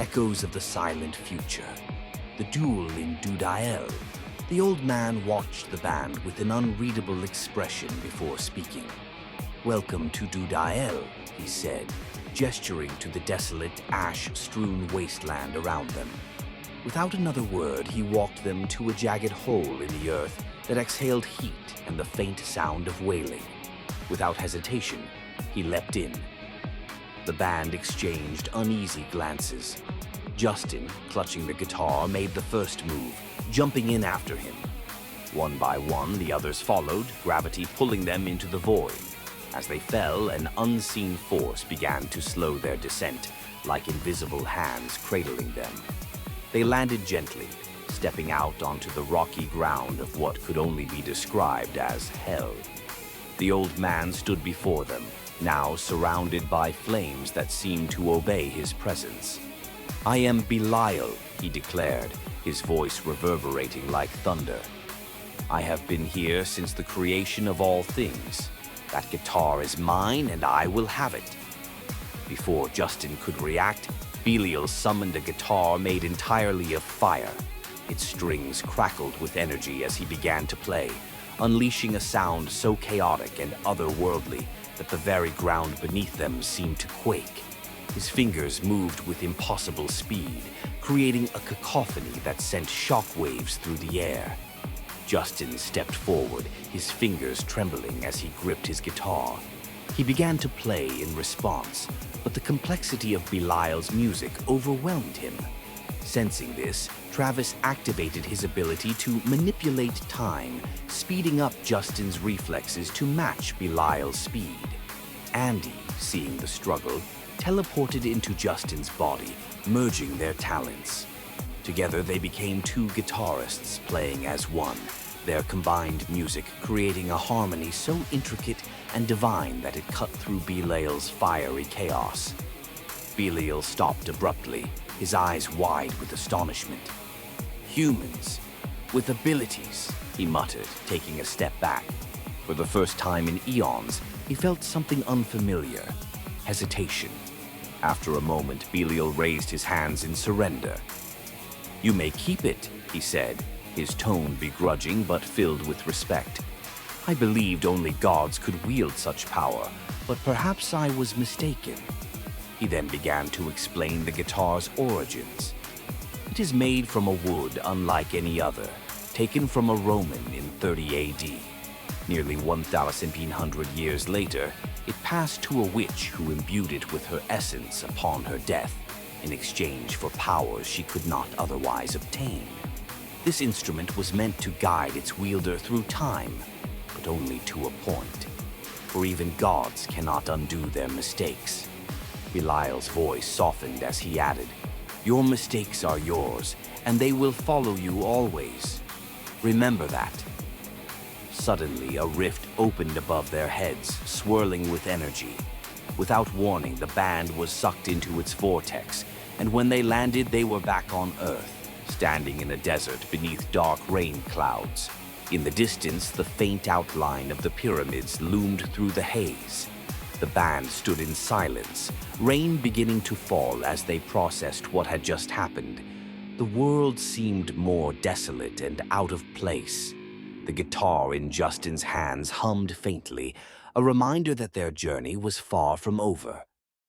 echoes of the silent future. The duel in Dudael. The old man watched the band with an unreadable expression before speaking. "Welcome to Dudael," he said, gesturing to the desolate, ash-strewn wasteland around them. Without another word, he walked them to a jagged hole in the earth that exhaled heat and the faint sound of wailing. Without hesitation, he leapt in. The band exchanged uneasy glances. Justin, clutching the guitar, made the first move, jumping in after him. One by one, the others followed, gravity pulling them into the void. As they fell, an unseen force began to slow their descent, like invisible hands cradling them. They landed gently, stepping out onto the rocky ground of what could only be described as hell. The old man stood before them, now surrounded by flames that seemed to obey his presence. "I am Belial," he declared, his voice reverberating like thunder. "I have been here since the creation of all things. That guitar is mine and I will have it." Before Justin could react, Belial summoned a guitar made entirely of fire. Its strings crackled with energy as he began to play, unleashing a sound so chaotic and otherworldly that the very ground beneath them seemed to quake. His fingers moved with impossible speed, creating a cacophony that sent shockwaves through the air. Justin stepped forward, his fingers trembling as he gripped his guitar. He began to play in response, but the complexity of Belial's music overwhelmed him. Sensing this, Travis activated his ability to manipulate time, speeding up Justin's reflexes to match Belial's speed. Andy, seeing the struggle, teleported into Justin's body, merging their talents. Together they became two guitarists playing as one, their combined music creating a harmony so intricate and divine that it cut through Belial's fiery chaos. Belial stopped abruptly, his eyes wide with astonishment. "Humans, with abilities," he muttered, taking a step back. For the first time in eons, he felt something unfamiliar: hesitation. After a moment, Belial raised his hands in surrender. "You may keep it," he said, his tone begrudging but filled with respect. "I believed only gods could wield such power, but perhaps I was mistaken." He then began to explain the guitar's origins. "It is made from a wood unlike any other, taken from a Roman in 30 AD. Nearly 1,500 years later, it passed to a witch who imbued it with her essence upon her death, in exchange for powers she could not otherwise obtain. This instrument was meant to guide its wielder through time, but only to a point. For even gods cannot undo their mistakes." Belial's voice softened as he added, "Your mistakes are yours, and they will follow you always. Remember that." Suddenly, a rift opened above their heads, swirling with energy. Without warning, the band was sucked into its vortex, and when they landed, they were back on Earth, standing in a desert beneath dark rain clouds. In the distance, the faint outline of the pyramids loomed through the haze. The band stood in silence, rain beginning to fall as they processed what had just happened. The world seemed more desolate and out of place. The guitar in Justin's hands hummed faintly, a reminder that their journey was far from over.